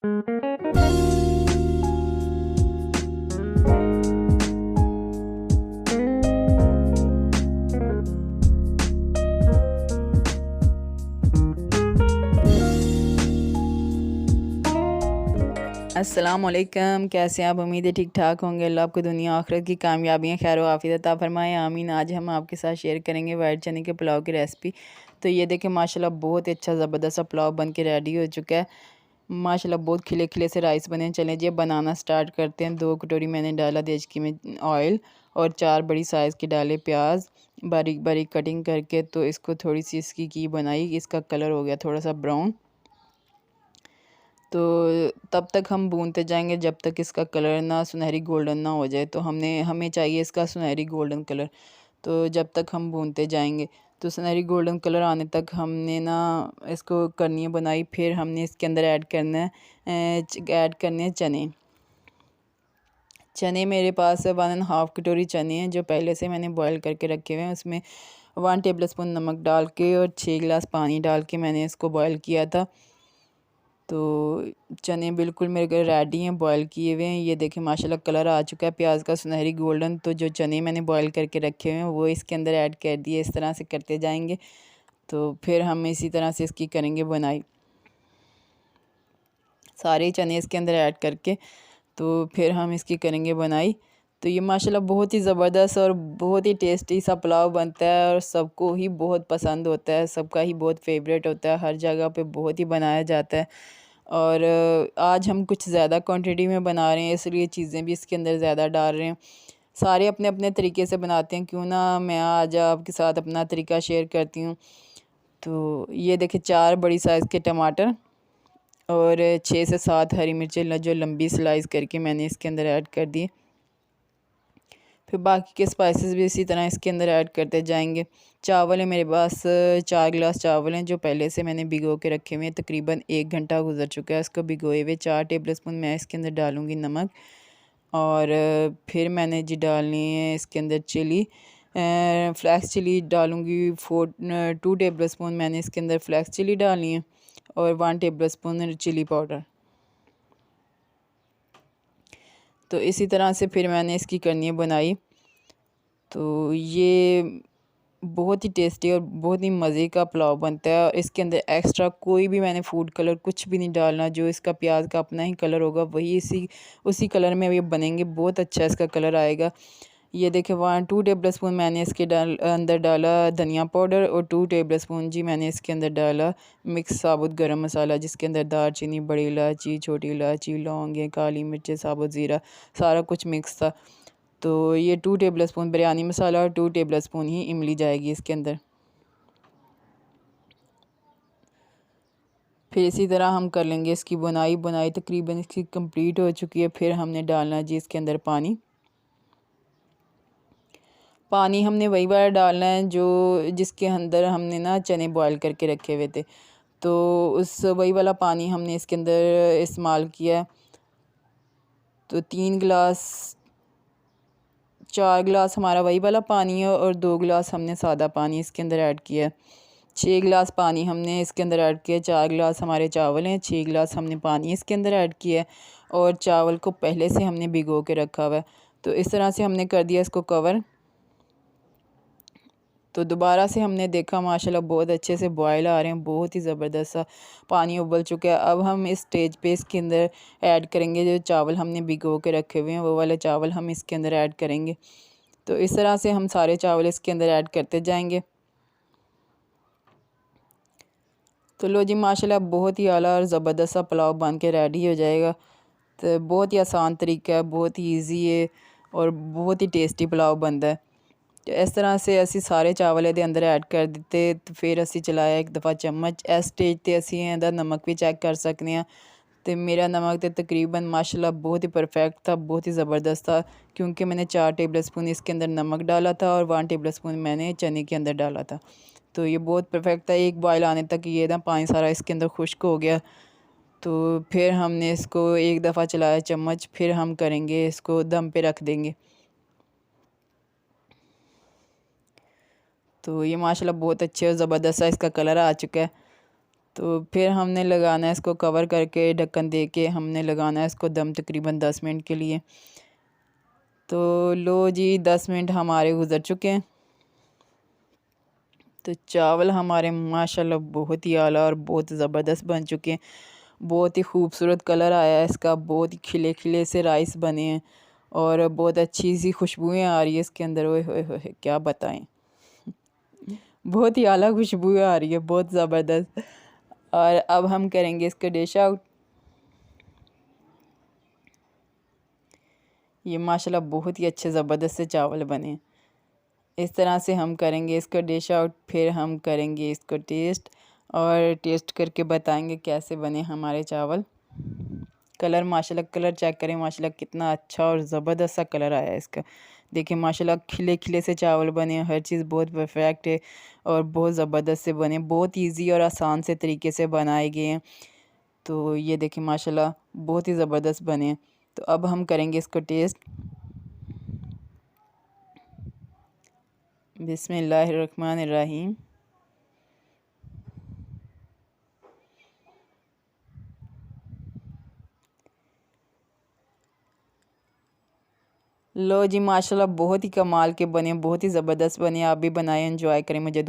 अस्सलाम वालेकुम, कैसे हैं आप? उम्मीद है ठीक ठाक होंगे। अल्लाह आपको दुनिया आखिरत की कामयाबियाँ खैर व आफियत अता फरमाए, आमीन। आज हम आपके साथ शेयर करेंगे वाइट चने के पुलाव की रेसिपी। तो ये देखें माशाल्लाह बहुत ही अच्छा ज़बरदस्त सा पुलाव बन के रेडी हो चुका है। माशाल्लाह बहुत खिले खिले से राइस बने। चलें जी अब बनाना स्टार्ट करते हैं। 2 कटोरी मैंने डाला देचकी में ऑयल और 4 बड़ी साइज़ के डाले प्याज बारीक बारीक कटिंग करके। तो इसको थोड़ी सी इसकी की बनाई, इसका कलर हो गया थोड़ा सा ब्राउन। तो तब तक हम भूनते जाएंगे जब तक इसका कलर ना सुनहरी गोल्डन ना हो जाए। तो हमें चाहिए इसका सुनहरी गोल्डन कलर। तो जब तक हम भूनते जाएंगे तो सुनहरी गोल्डन कलर आने तक हमने ना इसको करनी है बनाई। फिर हमने इसके अंदर ऐड करने हैं चने। चने मेरे पास 1.5 कटोरी चने हैं जो पहले से मैंने बॉईल करके रखे हुए हैं। उसमें 1 टेबल स्पून नमक डाल के और 6 गिलास पानी डाल के मैंने इसको बॉईल किया था। तो चने बिल्कुल मेरे रेडी हैं, बॉईल किए हुए हैं। ये देखें माशाल्लाह कलर आ चुका है प्याज का सुनहरी गोल्डन। तो जो चने मैंने बॉईल करके रखे हुए हैं वो इसके अंदर ऐड कर दिए। इस तरह से करते जाएंगे। तो फिर हम इसी तरह से इसकी करेंगे बनाई, सारे चने इसके अंदर ऐड करके। तो फिर हम इसकी करेंगे बनाई। तो ये माशाल्लाह बहुत ही ज़बरदस्त और बहुत ही टेस्टी सा पुलाव बनता है और सबको ही बहुत पसंद होता है, सबका ही बहुत फेवरेट होता है, हर जगह पे बहुत ही बनाया जाता है। और आज हम कुछ ज़्यादा क्वांटिटी में बना रहे हैं इसलिए चीज़ें भी इसके अंदर ज़्यादा डाल रहे हैं। सारे अपने अपने तरीके से बनाते हैं, क्यों ना मैं आज आपके साथ अपना तरीका शेयर करती हूँ। तो ये देखिए 4 बड़ी साइज़ के टमाटर और 6 से 7 हरी मिर्चें जो लंबी स्लाइस करके मैंने इसके अंदर ऐड कर दी। फिर बाकी के स्पाइसेस भी इसी तरह इसके अंदर ऐड करते जाएंगे। चावल है मेरे पास 4 गिलास चावल हैं जो पहले से मैंने भिगो के रखे हुए हैं। तकरीबन 1 घंटा गुजर चुका है इसको भिगोए हुए। 4 टेबल स्पून मैं इसके अंदर डालूँगी नमक। और फिर मैंने जी डालनी है इसके अंदर चिली, फ्लैक्स चिली डालूँगी 2 टेबल स्पून मैंने इसके अंदर फ्लैक्स चिली डालनी है और 1 टेबल स्पून चिली पाउडर। तो इसी तरह से फिर मैंने इसकी करनी है बनाई। तो ये बहुत ही टेस्टी और बहुत ही मज़े का पुलाव बनता है। और इसके अंदर एक्स्ट्रा कोई भी मैंने फूड कलर कुछ भी नहीं डालना, जो इसका प्याज का अपना ही कलर होगा वही उसी कलर में ये बनेंगे। बहुत अच्छा इसका कलर आएगा। ये देखें 2 टेबल स्पून मैंने इसके अंदर डाला धनिया पाउडर और 2 टेबल स्पून जी मैंने इसके अंदर डाला मिक्स साबुत गरम मसाला, जिसके अंदर दालचीनी, बड़ी इलायची, छोटी इलायची, लौंग, काली मिर्च, साबुत ज़ीरा, सारा कुछ मिक्स था। तो ये 2 टेबल स्पून बिरयानी मसाला और 2 टेबल स्पून ही इमली जाएगी इसके अंदर। फिर इसी तरह हम कर लेंगे इसकी बुनाई तकरीबन इसकी कंप्लीट हो चुकी है। फिर हमने डालना जी इसके अंदर पानी हमने वही वाला डालना है जो जिसके अंदर हमने ना चने बॉईल करके रखे हुए थे। तो वही वाला पानी हमने इसके अंदर इस्तेमाल किया है। तो 4 गिलास हमारा वही वाला पानी है और 2 गिलास हमने सादा पानी इसके अंदर ऐड किया है। 6 गिलास पानी हमने इसके अंदर ऐड किया। 4 गिलास हमारे चावल हैं, 6 गिलास हमने पानी इसके अंदर ऐड किया है और चावल को पहले से हमने भिगो के रखा हुआ है। तो इस तरह से हमने कर दिया इसको कवर। तो दोबारा से हमने देखा माशाल्लाह बहुत अच्छे से बॉयल आ रहे हैं, बहुत ही ज़बरदस्त सा पानी उबल चुका है। अब हम इस स्टेज पे इसके अंदर ऐड करेंगे जो चावल हमने भिगो के रखे हुए हैं, वो वाले चावल हम इसके अंदर ऐड करेंगे। तो इस तरह से हम सारे चावल इसके अंदर ऐड करते जाएंगे। तो लो जी माशाल्लाह बहुत ही आला और ज़बरदस्त सा पुलाव बन के रेडी हो जाएगा। तो बहुत ही आसान तरीका है, बहुत ही ईजी है और बहुत ही टेस्टी पुलाव बनता है। तो इस तरह से असी सारे चावल ਇਹਦੇ अंदर ऐड कर ਦਿੱਤੇ। तो फिर असी चलाया एक दफ़ा चम्मच। इस स्टेज ते असी ਇਹਦਾ नमक भी चेक कर सकते हैं। तो मेरा नमक तो तकरीबन माशाल्लाह बहुत ही परफेक्ट था, बहुत ही ज़बरदस्त था, क्योंकि मैंने 4 टेबल स्पून इसके अंदर नमक डाला था और 1 टेबल स्पून मैंने चने के अंदर डाला था। तो ये बहुत परफेक्ट था। एक बॉयल आने तक ये ना पानी सारा इसके अंदर खुश्क हो गया। तो फिर हमने इसको एक दफ़ा चलाया चम्मच। फिर हम करेंगे इसको दम पे रख देंगे। तो ये माशाल्लाह बहुत अच्छे और ज़बरदस्त सा इसका कलर आ चुका है। तो फिर हमने लगाना है इसको कवर करके, ढक्कन दे के हमने लगाना है इसको दम तकरीबन 10 मिनट के लिए। तो लो जी 10 मिनट हमारे गुज़र चुके हैं। तो चावल हमारे माशाल्लाह बहुत ही आला और बहुत ज़बरदस्त बन चुके हैं। बहुत ही खूबसूरत कलर आया है इसका, बहुत ही खिले खिले से राइस बने हैं और बहुत अच्छी सी खुशबुएं आ रही है इसके अंदर। ओए होए होए क्या बताएं, बहुत ही आला खुशबू आ रही है, बहुत ज़बरदस्त। और अब हम करेंगे इसका डिश आउट। ये माशाल्लाह बहुत ही अच्छे ज़बरदस्त से चावल बने। इस तरह से हम करेंगे इसका डिश आउट, फिर हम करेंगे इसको टेस्ट और टेस्ट करके बताएंगे कैसे बने हमारे चावल। कलर माशाल्लाह, कलर चेक करें माशाल्लाह कितना अच्छा और ज़बरदस्त सा कलर आया है इसका। देखिए माशाल्लाह खिले खिले से चावल बने, हर चीज़ बहुत परफेक्ट है और बहुत ज़बरदस्त से बने, बहुत इजी और आसान से तरीके से बनाए गए हैं। तो ये देखिए माशाल्लाह बहुत ही ज़बरदस्त बने हैं। तो अब हम करेंगे इसको टेस्ट। बिस्मिल्लाहिर्रहमानिर्रहीम। लो जी माशाल्लाह बहुत ही कमाल के बने, बहुत ही ज़बरदस्त बने। आप भी बनाएं, एंजॉय करें। मुझे